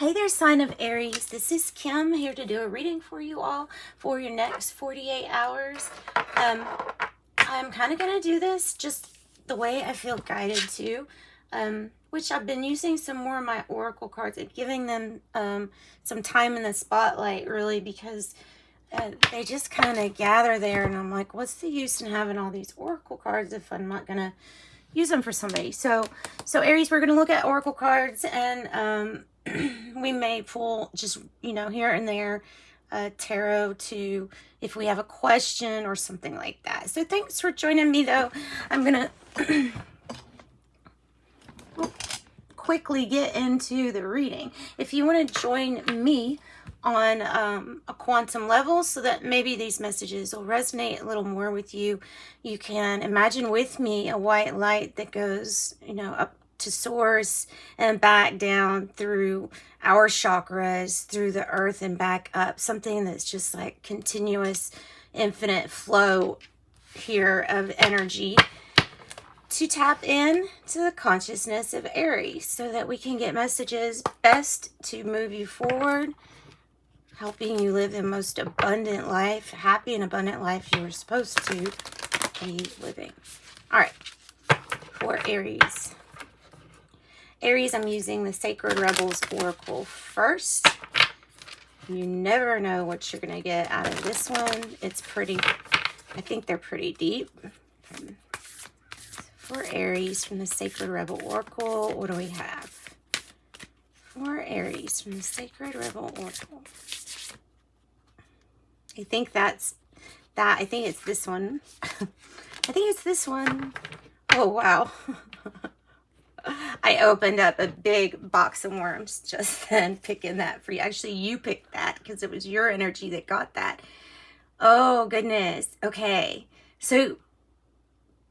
Hey there, sign of Aries. This is Kim here to do a reading for you all for your next 48 hours. I'm kind of going to do this just the way I feel guided to, which I've been using some more of my oracle cards and giving them some time in the spotlight, really, because they just kind of gather there, and I'm like, what's the use in having all these oracle cards if I'm not going to use them for somebody? So Aries, we're going to look at oracle cards, and we may pull just, you know, here and there tarot to if we have a question or something like that. So thanks for joining me, though. I'm gonna quickly get into the reading. If you want to join me on a quantum level so that maybe these messages will resonate a little more with you, you can imagine with me a white light that goes, you know, up to source and back down through our chakras, through the earth and back up. Something that's just like continuous, infinite flow here of energy to tap in to the consciousness of Aries so that we can get messages best to move you forward, helping you live the most abundant life, happy and abundant life you were supposed to be living. All right, for Aries. Aries, I'm using the Sacred Rebels Oracle first. You never know what you're going to get out of this one. It's pretty, I think they're pretty deep. For Aries from the Sacred Rebel Oracle, what do we have? For Aries from the Sacred Rebel Oracle. I think that's that. I think it's this one. I think it's this one. Oh, wow. I opened up a big box of worms just then, picking that for you. Actually, you picked that because it was your energy that got that. Oh, goodness. Okay. So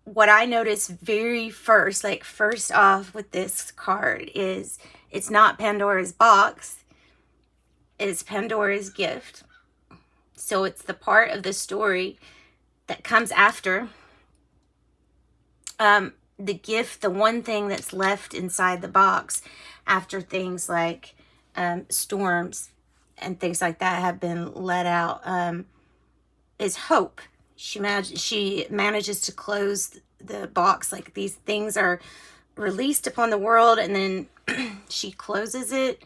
what I noticed very first, like first off with this card is it's not Pandora's box. It's Pandora's gift. So it's the part of the story that comes after the gift, the one thing that's left inside the box after things like storms and things like that have been let out, is hope. She manages to close the box, like these things are released upon the world, and then she closes it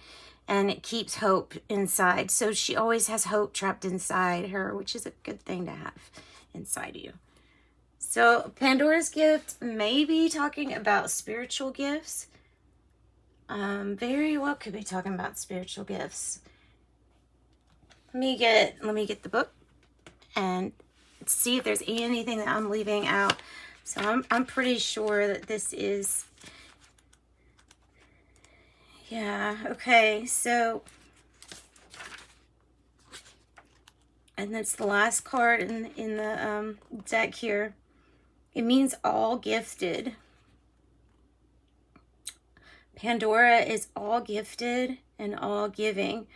and it keeps hope inside. So she always has hope trapped inside her, which is a good thing to have inside you. So Pandora's gift may be talking about spiritual gifts. Very well could be talking about spiritual gifts. Let me get the book and see if there's anything that I'm leaving out. So I'm pretty sure that this is, yeah, okay. So, and that's the last card in the deck here. It means all gifted. Pandora is all gifted and all giving.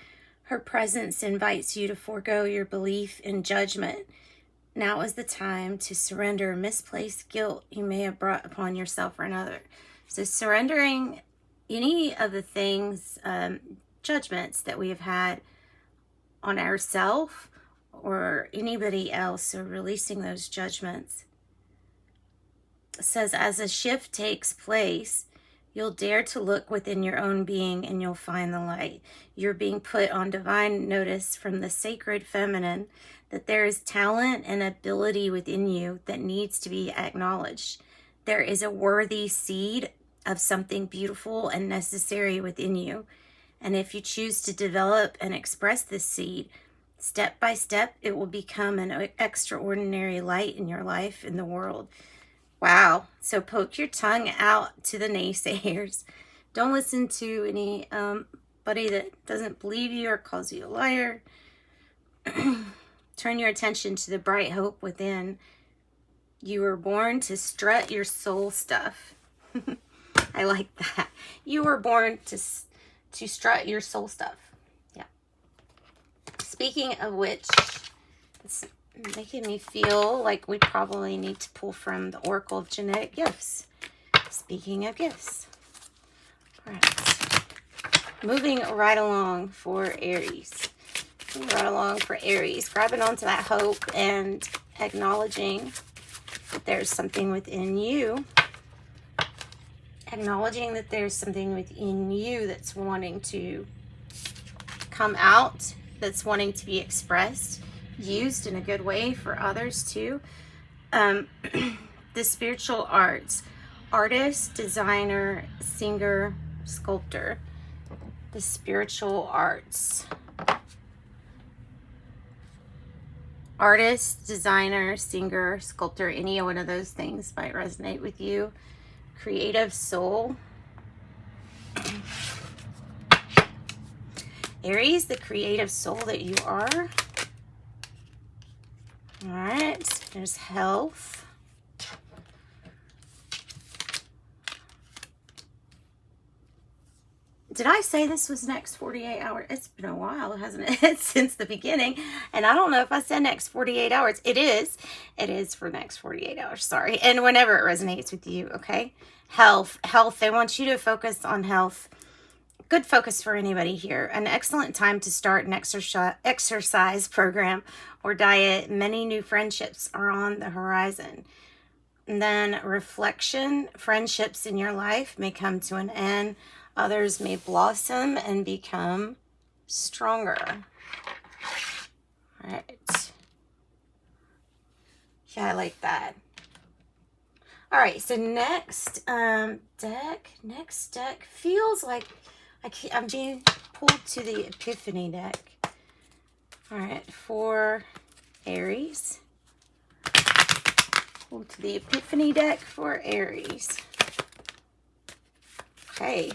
Her presence invites you to forego your belief in judgment. Now is the time to surrender misplaced guilt you may have brought upon yourself or another. So surrendering any of the things, judgments that we have had on ourselves or anybody else, so releasing those judgments. Says, as a shift takes place, you'll dare to look within your own being and you'll find the light. You're being put on divine notice from the sacred feminine that there is talent and ability within you that needs to be acknowledged. There is a worthy seed of something beautiful and necessary within you. And if you choose to develop and express this seed, step by step, it will become an extraordinary light in your life, in the world. Wow. So poke your tongue out to the naysayers. Don't listen to anybody that doesn't believe you or calls you a liar. Turn your attention to the bright hope within. You were born to strut your soul stuff. I like that. You were born to strut your soul stuff. Yeah. Speaking of which, it's making me feel like we probably need to pull from the Oracle of Genetic Gifts. Speaking of gifts. All right. Moving right along for Aries. Moving right along for Aries. Grabbing onto that hope and acknowledging that there's something within you. Acknowledging that there's something within you that's wanting to come out, that's wanting to be expressed, used in a good way for others too. The spiritual arts, artist, designer, singer, sculptor. The spiritual arts. Artist, designer, singer, sculptor, any one of those things might resonate with you. Creative soul. Aries, the creative soul that you are. All right, there's health. Did I say this was next 48 hours? It's been a while, hasn't it? Since the beginning. And I don't know if I said next 48 hours. It is. It is for next 48 hours. Sorry. And whenever it resonates with you, okay? Health. Health. They want you to focus on health. Good focus for anybody here. An excellent time to start an exercise program or diet. Many new friendships are on the horizon. And then reflection. Friendships in your life may come to an end. Others may blossom and become stronger. All right. Yeah, I like that. All right, so next deck feels like I'm being pulled to the Epiphany deck. All right, for Aries. Pulled to the Epiphany deck for Aries. Okay.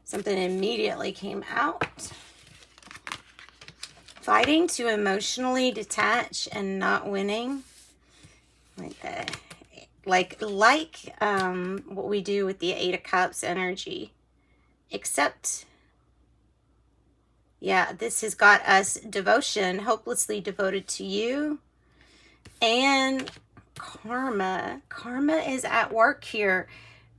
Something immediately came out. Fighting to emotionally detach and not winning. Like that. Like what we do with the 8 of Cups energy. Except, yeah, this has got us devotion, hopelessly devoted to you. And karma. Karma is at work here.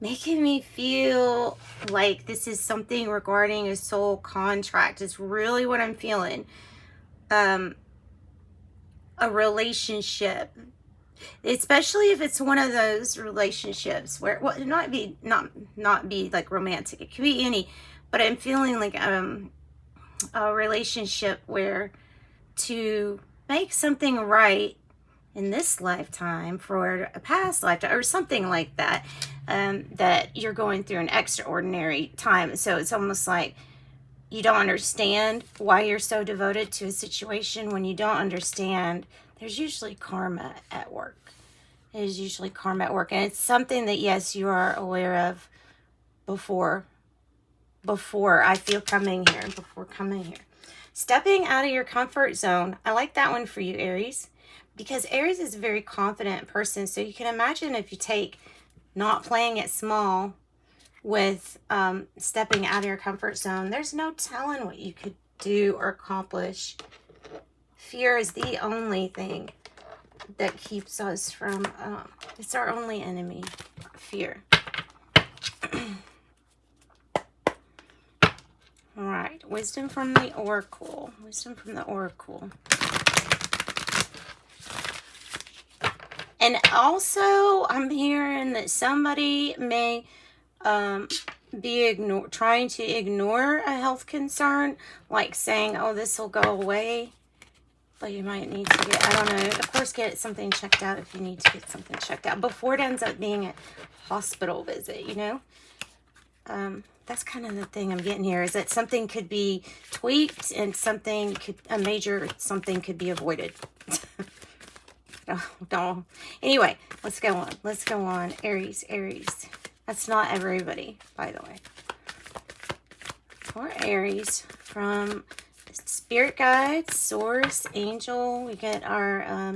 Making me feel like this is something regarding a soul contract. It's really what I'm feeling. A relationship. Especially if it's one of those relationships where, well, it might be not be like romantic. It could be any, but I'm feeling like a relationship where to make something right in this lifetime for a past lifetime or something like that. That you're going through an extraordinary time. So it's almost like you don't understand why you're so devoted to a situation. When you don't understand, there's usually karma at work. There's usually karma at work. And it's something that, yes, you are aware of before I feel coming here, before coming here. Stepping out of your comfort zone. I like that one for you, Aries. Because Aries is a very confident person. So you can imagine if you take not playing it small with stepping out of your comfort zone, there's no telling what you could do or accomplish. Fear is the only thing that keeps us from, it's our only enemy, fear. All right, wisdom from the oracle. Wisdom from the oracle. And also, I'm hearing that somebody may be trying to ignore a health concern, like saying, oh, this will go away. But you might need to get, I don't know, of course, get something checked out if you need to get something checked out before it ends up being a hospital visit, you know? That's kind of the thing I'm getting here, is that something could be tweaked and a major something could be avoided. No. Anyway, let's go on. Let's go on. Aries. That's not everybody, by the way. For Aries, from spirit guides, source, angel, we get our,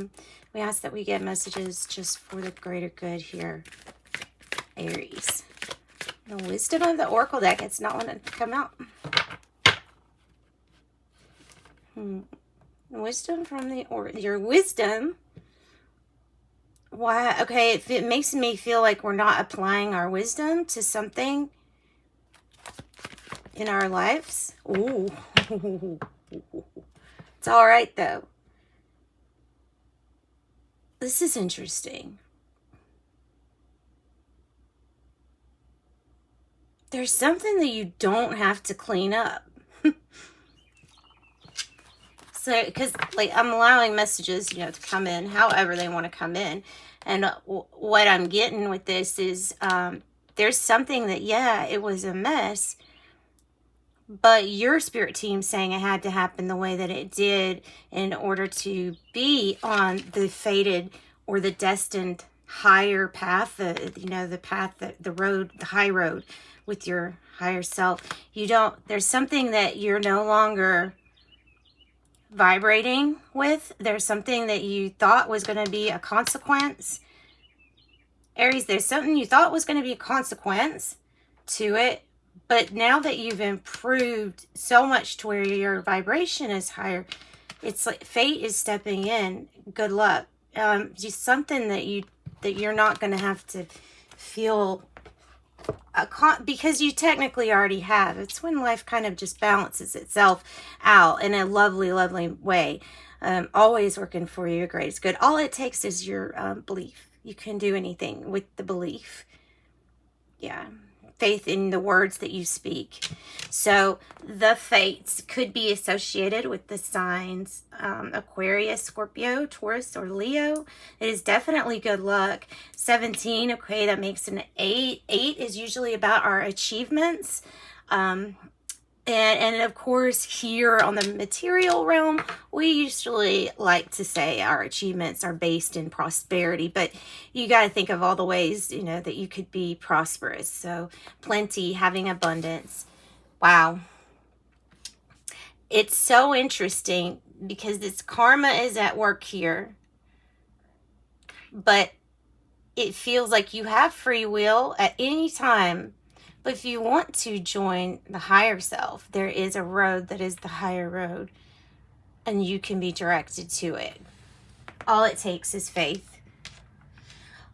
we ask that we get messages just for the greater good here. Aries. The wisdom of the oracle deck. It's not one that come out. Wisdom from the your wisdom. Why? Okay, it makes me feel like we're not applying our wisdom to something. in our lives. Ooh. It's all right, though. This is interesting. There's something that you don't have to clean up. So, because like I'm allowing messages, you know, to come in however they want to come in. And what I'm getting with this is there's something that, yeah, it was a mess, but your spirit team saying it had to happen the way that it did in order to be on the fated or the destined higher path, you know, the path, the road, the high road with your higher self. There's something that you're no longer vibrating with. There's something that you thought was going to be a consequence. Aries, there's something you thought was going to be a consequence to it, but now that you've improved so much to where your vibration is higher, it's like fate is stepping in. Good luck. Just something that you're not going to have to feel because you technically already have. It's when life kind of just balances itself out in a lovely, lovely way. Always working for your greatest good. All it takes is your belief. You can do anything with the belief. Yeah. Faith in the words that you speak. So the fates could be associated with the signs Aquarius, Scorpio, Taurus, or Leo. It is definitely good luck. 17, okay, that makes an 8. 8 is usually about our achievements. And of course, here on the material realm, we usually like to say our achievements are based in prosperity, but you got to think of all the ways, you know, that you could be prosperous. So plenty, having abundance. Wow. It's so interesting because this karma is at work here, but it feels like you have free will at any time. But if you want to join the higher self, there is a road that is the higher road, and you can be directed to it. All it takes is faith.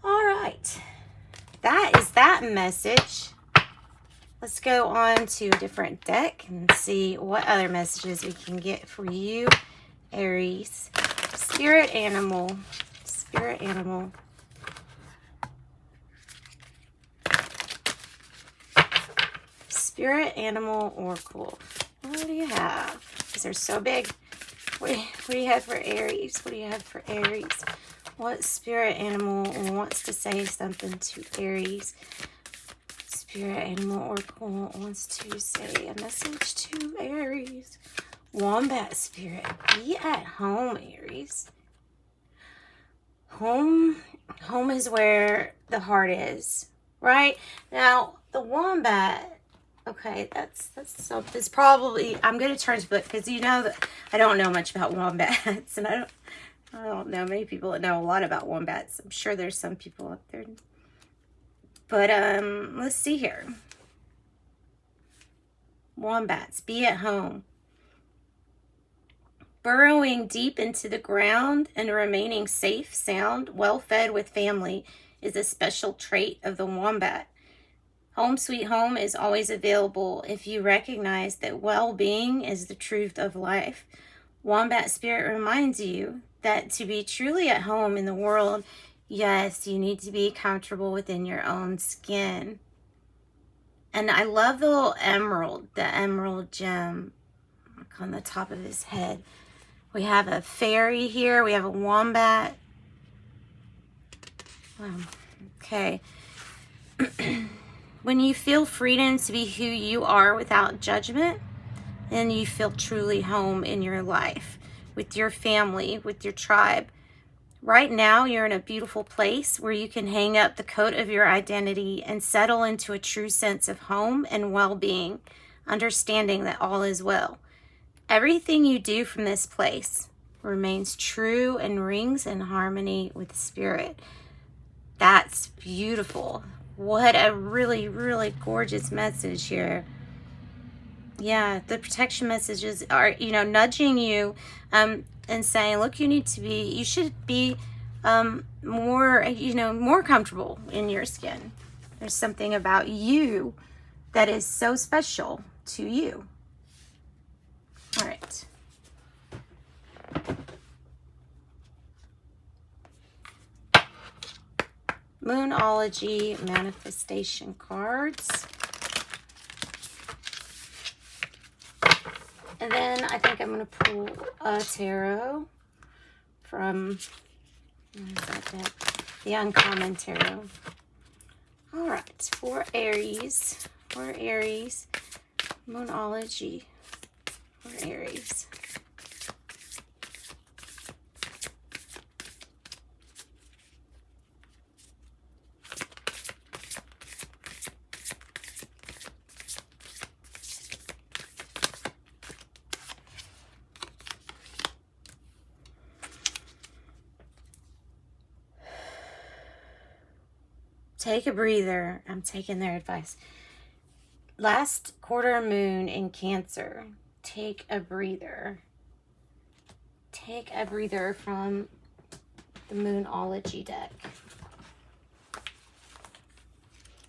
All right. That is that message. Let's go on to a different deck and see what other messages we can get for you, Aries. Spirit animal. Spirit animal. Spirit Animal Oracle. What do you have? Because they're so big. What do you have for Aries? What do you have for Aries? What spirit animal wants to say something to Aries? Spirit Animal Oracle wants to say a message to Aries. Wombat Spirit. Be at home, Aries. Home is where the heart is. Right? Now, the Wombat... Okay, that's probably, I'm going to turn to book because you know that I don't know much about wombats, and I don't know many people that know a lot about wombats. I'm sure there's some people out there. But let's see here. Wombats, be at home. Burrowing deep into the ground and remaining safe, sound, well-fed with family is a special trait of the wombat. Home sweet home is always available if you recognize that well-being is the truth of life. Wombat Spirit reminds you that to be truly at home in the world, yes, you need to be comfortable within your own skin. And I love the little emerald, the emerald gem on the top of his head. We have a fairy here. We have a wombat. Okay. When you feel freedom to be who you are without judgment, then you feel truly home in your life, with your family, with your tribe. Right now, you're in a beautiful place where you can hang up the coat of your identity and settle into a true sense of home and well-being, understanding that all is well. Everything you do from this place remains true and rings in harmony with spirit. That's beautiful. What a really, really gorgeous message here. Yeah, the protection messages are, you know, nudging you and saying, look, you should be more, you know, more comfortable in your skin. There's something about you that is so special to you. All right. Moonology manifestation cards. And then I think I'm going to pull a tarot from, what is that deck? The Uncommon Tarot. All right, for Aries, Moonology for Aries. Take a breather. I'm taking their advice. Last quarter moon in Cancer. Take a breather. Take a breather from the Moonology deck.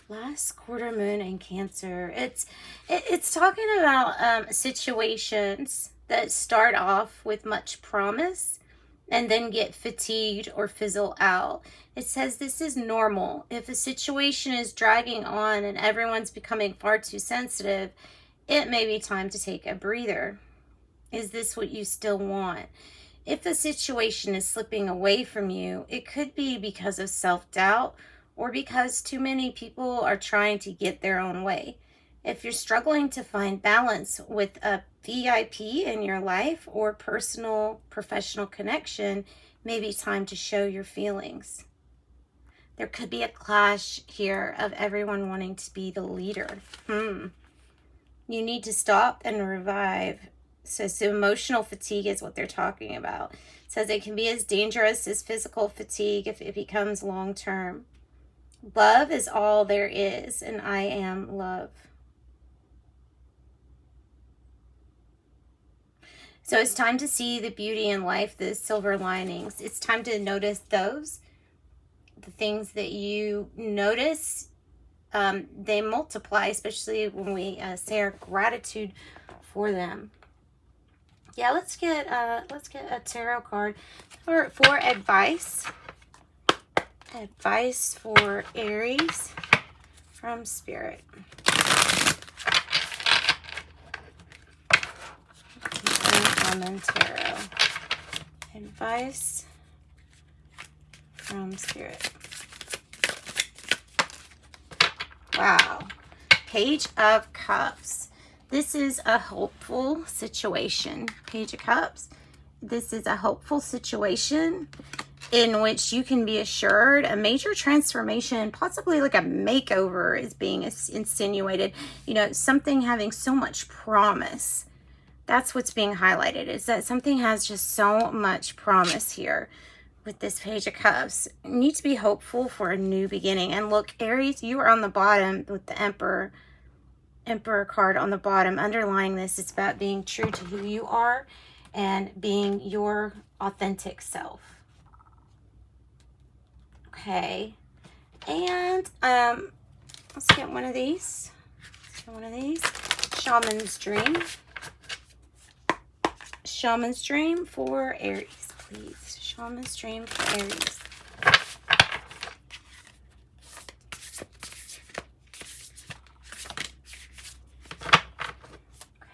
Last quarter moon in Cancer. It's talking about situations that start off with much promise and then get fatigued or fizzle out. It says this is normal. If a situation is dragging on and everyone's becoming far too sensitive, it may be time to take a breather. Is this what you still want? If a situation is slipping away from you, it could be because of self-doubt or because too many people are trying to get their own way. If you're struggling to find balance with a VIP in your life or personal, professional connection, maybe time to show your feelings. There could be a clash here of everyone wanting to be the leader. You need to stop and revive. So emotional fatigue is what they're talking about. It says it can be as dangerous as physical fatigue if it becomes long-term. Love is all there is, and I am love. So it's time to see the beauty in life, the silver linings. It's time to notice those. The things that you notice, they multiply, especially when we say our gratitude for them. Yeah, let's get a tarot card for advice. Advice for Aries from Spirit. Uncommon Tarot. Advice from Spirit. Wow. Page of Cups. This is a hopeful situation. Page of Cups. This is a hopeful situation in which you can be assured a major transformation, possibly like a makeover is being insinuated. You know, something having so much promise. That's what's being highlighted, is that something has just so much promise here with this Page of Cups. You need to be hopeful for a new beginning. And look, Aries, you are on the bottom with the Emperor card on the bottom. Underlying this, it's about being true to who you are and being your authentic self. Okay. And let's get one of these. Shaman's Dream. Shaman's Dream for Aries, please. Shaman's Dream for Aries.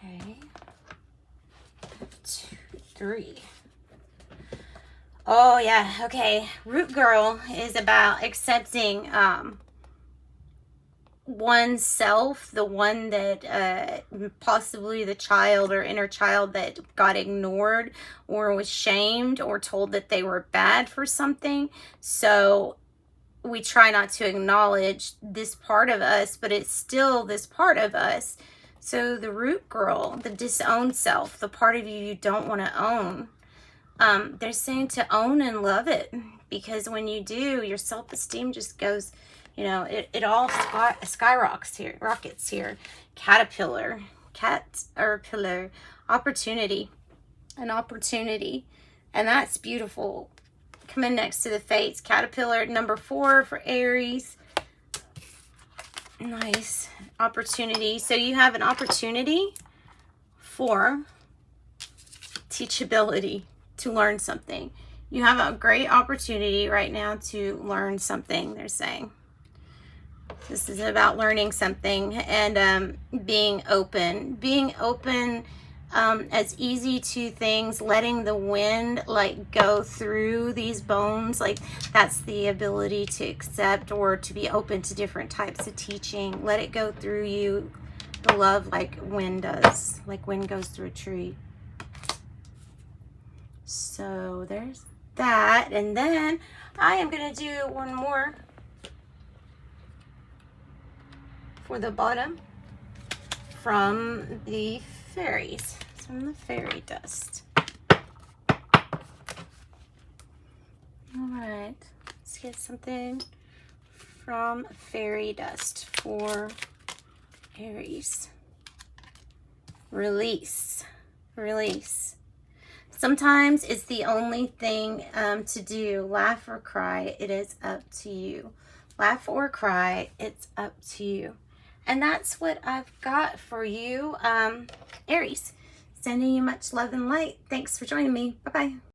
Okay. 2, 3. Oh, yeah. Okay. Root Girl is about accepting oneself, the one that possibly the child or inner child that got ignored or was shamed or told that they were bad for something. So we try not to acknowledge this part of us, but it's still this part of us. So the Root Girl, the disowned self, the part of you don't want to own, they're saying to own and love it, because when you do, your self-esteem just goes, you know, it all skyrockets here, rockets here. Caterpillar, opportunity, an opportunity, and that's beautiful. Coming next to the Fates, Caterpillar, number 4 for Aries. Nice. Opportunity. So you have an opportunity for teachability, to learn something. You have a great opportunity right now to learn something, they're saying. This is about learning something and being open. Being open as easy to things, letting the wind like go through these bones. Like that's the ability to accept or to be open to different types of teaching. Let it go through you. The love like wind does, like wind goes through a tree. So there's that. And then I am going to do one more for the bottom from the fairies, from the fairy dust. All right, let's get something from fairy dust for Aries. Release. Release. Sometimes it's the only thing to do. Laugh or cry, it is up to you. Laugh or cry, it's up to you. And that's what I've got for you, Aries. Sending you much love and light. Thanks for joining me. Bye-bye.